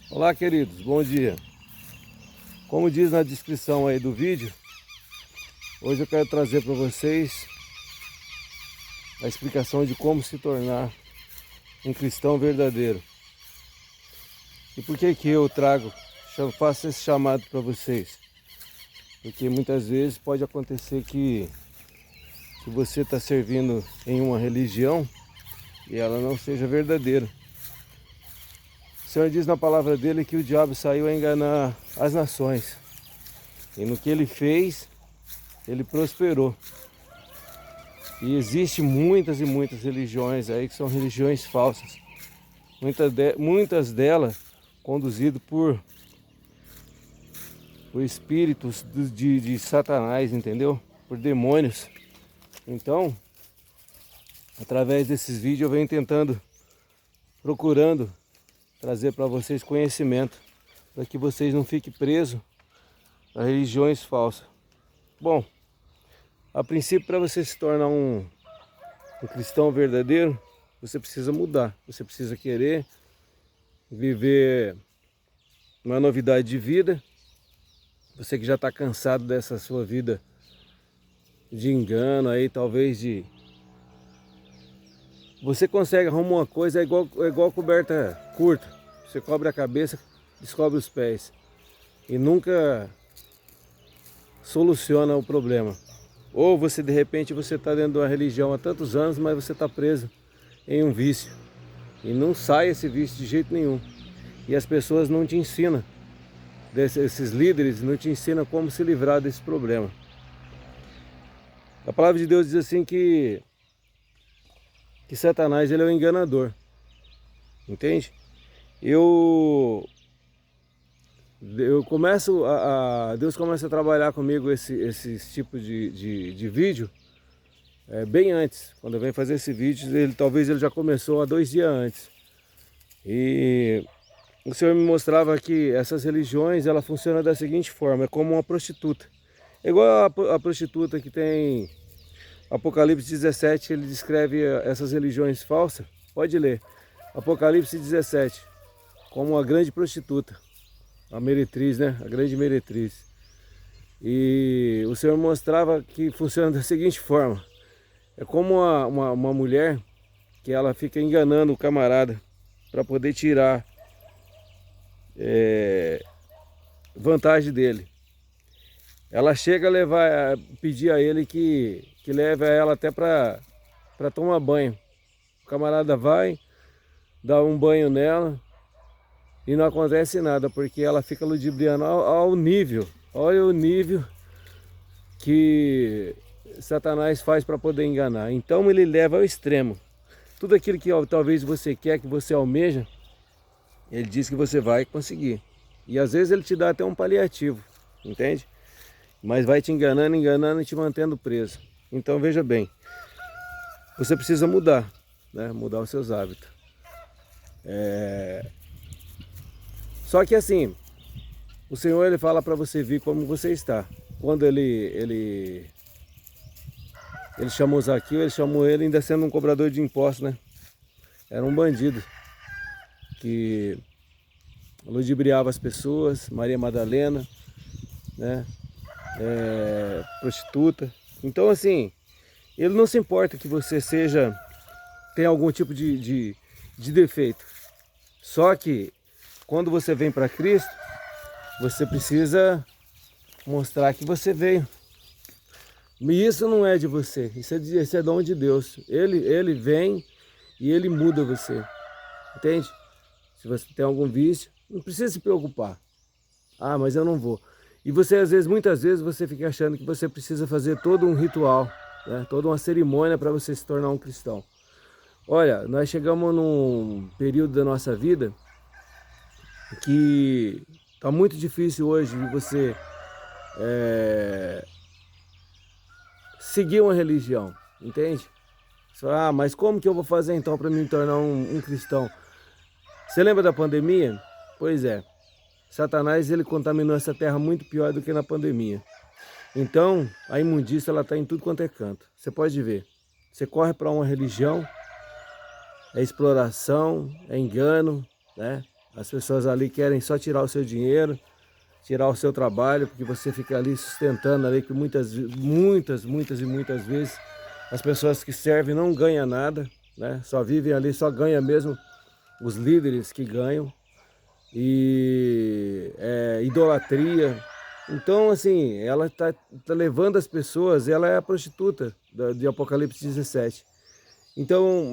Olá, queridos, bom dia. Como diz na descrição aí do vídeo, hoje eu quero trazer para vocês a explicação de como se tornar um cristão verdadeiro. E por que que eu faço esse chamado para vocês? Porque muitas vezes pode acontecer que você está servindo em uma religião e ela não seja verdadeira. O Senhor diz na palavra dele que o diabo saiu a enganar as nações. E no que ele fez, ele prosperou. E existe muitas e muitas religiões aí que são religiões falsas. Muitas delas conduzidas por espíritos de Satanás, entendeu? Por demônios. Então, através desses vídeos eu venho procurando trazer para vocês conhecimento, para que vocês não fiquem presos a religiões falsas. Bom, a princípio, para você se tornar um cristão verdadeiro, você precisa mudar, você precisa querer viver uma novidade de vida. Você que já está cansado dessa sua vida de engano aí, talvez você consegue arrumar uma coisa, é igual coberta curta. Você cobre a cabeça, descobre os pés. E nunca soluciona o problema. Ou você, de repente, você está dentro de uma religião há tantos anos, mas você está preso em um vício. E não sai esse vício de jeito nenhum. E as pessoas não te ensinam. Esses líderes não te ensinam como se livrar desse problema. A palavra de Deus diz assim que Satanás ele é um enganador, entende? Eu começo Deus começa a trabalhar comigo esse tipo de vídeo bem antes. Quando eu venho fazer esse vídeo, talvez ele já começou há 2 dias antes. E o Senhor me mostrava que essas religiões, ela funciona da seguinte forma: é como uma prostituta. É igual a prostituta que tem Apocalipse 17, ele descreve essas religiões falsas. Pode ler. Apocalipse 17, como uma grande prostituta. A meretriz, né? A grande meretriz. E o Senhor mostrava que funciona da seguinte forma. É como uma mulher que ela fica enganando o camarada para poder tirar vantagem dele. Ela chega a pedir a ele que leve ela até para tomar banho. O camarada vai, dá um banho nela e não acontece nada, porque ela fica ludibriando ao nível. Olha o nível que Satanás faz para poder enganar. Então ele leva ao extremo. Tudo aquilo que talvez você quer, que você almeja, ele diz que você vai conseguir. E às vezes ele te dá até um paliativo, entende? Mas vai te enganando e te mantendo preso. Então veja bem, você precisa mudar, né? Mudar os seus hábitos. Só que assim, o Senhor ele fala para você vir como você está. Quando ele chamou Zaqueu, ele chamou ele ainda sendo um cobrador de impostos, né? Era um bandido que ludibriava as pessoas, Maria Madalena, né? Prostituta. Então assim, ele não se importa que você tenha algum tipo de defeito. Só que quando você vem para Cristo, você precisa mostrar que você veio. E isso não é de você, isso é dom de Deus. Ele vem e ele muda você, entende? Se você tem algum vício, não precisa se preocupar. Ah, mas eu não vou. E você, muitas vezes, você fica achando que você precisa fazer todo um ritual, né? Toda uma cerimônia para você se tornar um cristão. Olha, nós chegamos num período da nossa vida que está muito difícil hoje de você seguir uma religião, entende? Você fala, mas como que eu vou fazer então para me tornar um cristão? Você lembra da pandemia? Pois é. Satanás ele contaminou essa terra muito pior do que na pandemia. Então, a imundícia ela está em tudo quanto é canto. Você pode ver. Você corre para uma religião, é exploração, é engano, né? As pessoas ali querem só tirar o seu dinheiro, tirar o seu trabalho, porque você fica ali sustentando ali, que muitas e muitas vezes as pessoas que servem não ganham nada, né? Só vivem ali, só ganha mesmo os líderes que ganham. E idolatria. Então, assim, ela tá levando as pessoas, ela é a prostituta de Apocalipse 17. Então,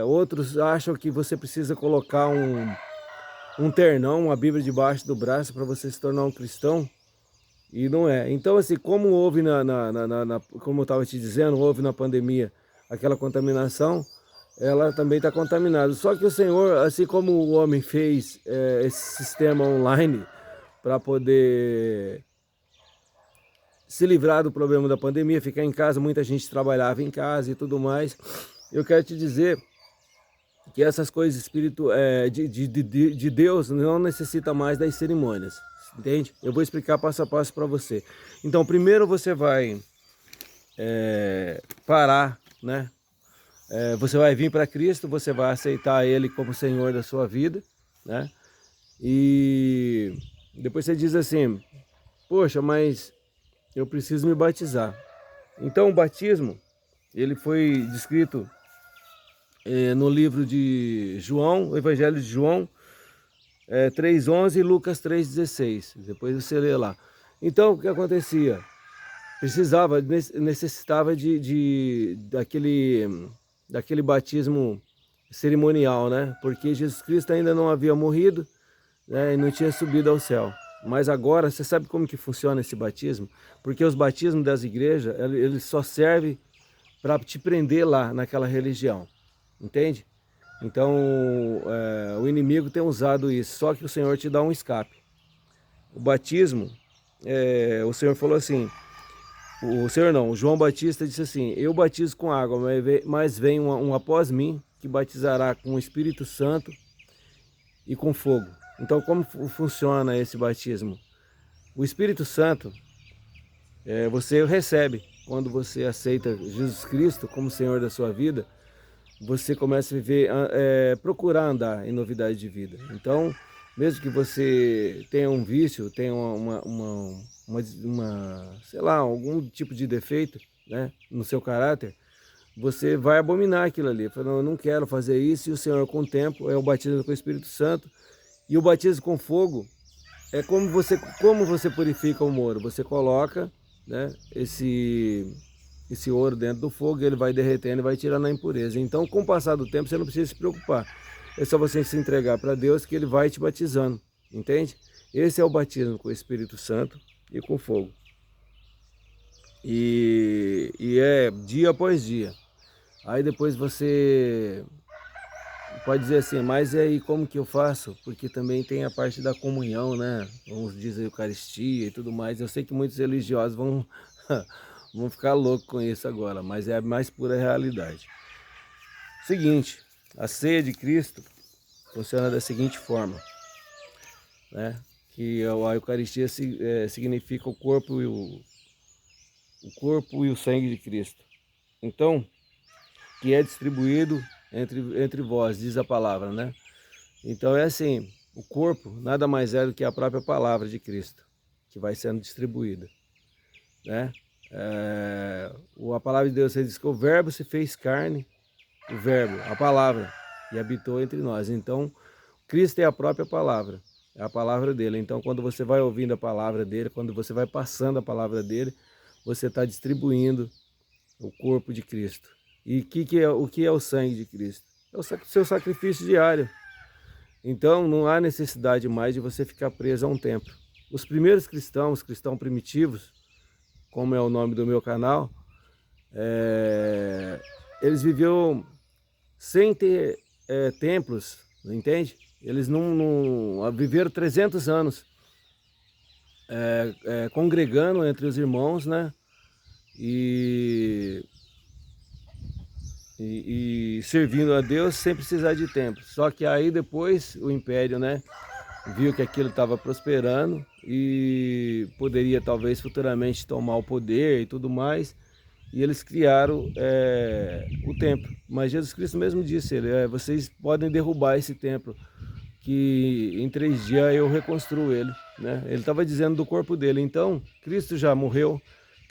outros acham que você precisa colocar um ternão, uma Bíblia debaixo do braço para você se tornar um cristão, e não é. Então, assim, como houve como eu estava te dizendo, houve na pandemia aquela contaminação, ela também está contaminada. Só que o Senhor, assim como o homem fez esse sistema online para poder se livrar do problema da pandemia, ficar em casa, muita gente trabalhava em casa e tudo mais, eu quero te dizer que essas coisas de Deus não necessita mais das cerimônias, entende? Eu vou explicar passo a passo para você. Então, primeiro você vai parar, né? Você vai vir para Cristo, você vai aceitar Ele como Senhor da sua vida, né? E depois você diz assim, poxa, mas eu preciso me batizar. Então o batismo, ele foi descrito no livro de João, o Evangelho de João 3,11 e Lucas 3,16. Depois você lê lá. Então o que acontecia? Necessitava daquele batismo cerimonial, né? Porque Jesus Cristo ainda não havia morrido, né? E não tinha subido ao céu. Mas agora, você sabe como que funciona esse batismo? Porque os batismos das igrejas, eles só servem para te prender lá naquela religião, entende? Então, o inimigo tem usado isso, só que o Senhor te dá um escape. O batismo, o Senhor falou assim, o João Batista disse assim, eu batizo com água, mas vem um após mim, que batizará com o Espírito Santo e com fogo. Então, como funciona esse batismo? O Espírito Santo, você recebe quando você aceita Jesus Cristo como Senhor da sua vida, você começa a viver, procurar andar em novidade de vida. Então, mesmo que você tenha um vício, tenha sei lá, algum tipo de defeito, né, no seu caráter, você vai abominar aquilo ali. Fala, eu não quero fazer isso, e o Senhor, com o tempo, é o batismo com o Espírito Santo. E o batismo com fogo é como você purifica o ouro. Você coloca, né, esse ouro dentro do fogo, ele vai derretendo e vai tirando a impureza. Então, com o passar do tempo, você não precisa se preocupar. É só você se entregar para Deus que Ele vai te batizando, entende? Esse é o batismo com o Espírito Santo e com fogo. E é dia após dia. Aí depois você pode dizer assim, mas e aí como que eu faço? Porque também tem a parte da comunhão, né? Uns dizem Eucaristia e tudo mais. Eu sei que muitos religiosos vão, vão ficar loucos com isso agora, mas é a mais pura realidade. Seguinte, a ceia de Cristo funciona da seguinte forma, né? Que a Eucaristia significa o corpo e o sangue de Cristo. Então, que é distribuído entre vós, diz a palavra, né? Então é assim, o corpo nada mais é do que a própria palavra de Cristo, que vai sendo distribuída, né? A palavra de Deus diz que o verbo se fez carne, o verbo, a palavra, e habitou entre nós. Então, Cristo é a própria palavra, é a palavra dele. Então, quando você vai ouvindo a palavra dele, quando você vai passando a palavra dele, você está distribuindo o corpo de Cristo. E o que é o sangue de Cristo? É o seu sacrifício diário. Então não há necessidade mais de você ficar preso a um templo. Os primeiros cristãos primitivos, como é o nome do meu canal, eles viviam sem ter templos, entende? Eles não viveram 300 anos congregando entre os irmãos, né? E servindo a Deus sem precisar de templo. Só que aí depois o império, né, viu que aquilo estava prosperando e poderia talvez futuramente tomar o poder e tudo mais, e eles criaram o templo. Mas Jesus Cristo mesmo disse, vocês podem derrubar esse templo, que em 3 dias eu reconstruo ele, né? Ele estava dizendo do corpo dele. Então, Cristo já morreu,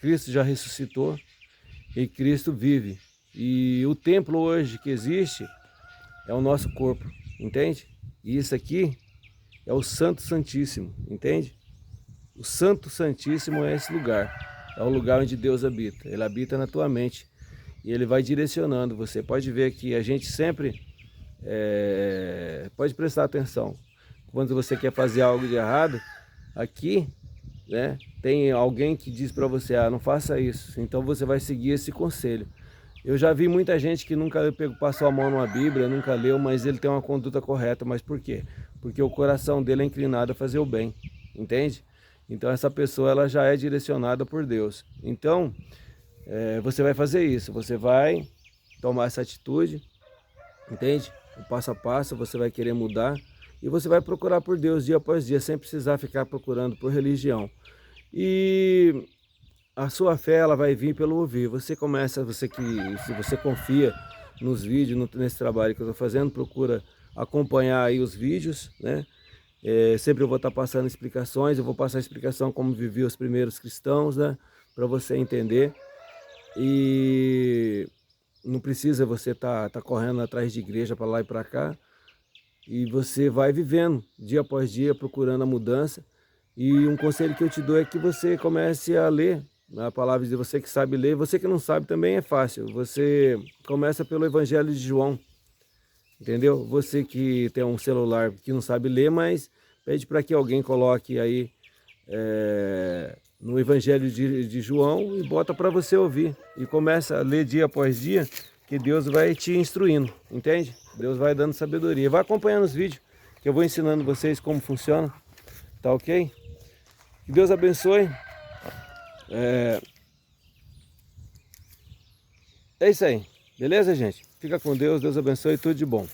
Cristo já ressuscitou e Cristo vive. E o templo hoje que existe é o nosso corpo, entende? E isso aqui é o Santo Santíssimo, entende? O Santo Santíssimo é esse lugar, é o lugar onde Deus habita. Ele habita na tua mente e Ele vai direcionando você. Pode ver que a gente sempre, pode prestar atenção, quando você quer fazer algo de errado, aqui, né, tem alguém que diz para você, não faça isso, então você vai seguir esse conselho. Eu já vi muita gente que nunca passou a mão numa Bíblia, nunca leu, mas ele tem uma conduta correta. Mas por quê? Porque o coração dele é inclinado a fazer o bem, entende? Então essa pessoa ela já é direcionada por Deus. Então você vai fazer isso, você vai tomar essa atitude, entende? O passo a passo você vai querer mudar e você vai procurar por Deus dia após dia, sem precisar ficar procurando por religião. E a sua fé ela vai vir pelo ouvir. Se você confia nos vídeos, nesse trabalho que eu estou fazendo, procura acompanhar aí os vídeos, né? Sempre eu vou estar passando explicações, eu vou passar a explicação como viviam os primeiros cristãos, né? Para você entender. E não precisa você tá correndo atrás de igreja para lá e para cá. E você vai vivendo dia após dia, procurando a mudança. E um conselho que eu te dou é que você comece a ler a palavra de você que sabe ler. Você que não sabe também é fácil. Você começa pelo Evangelho de João, entendeu? Você que tem um celular que não sabe ler, mas pede para que alguém coloque aí no Evangelho de João e bota para você ouvir. E começa a ler dia após dia, que Deus vai te instruindo, entende? Deus vai dando sabedoria. Vai acompanhando os vídeos, que eu vou ensinando vocês como funciona, tá ok? Que Deus abençoe. É isso aí, beleza, gente? Fica com Deus, Deus abençoe, tudo de bom.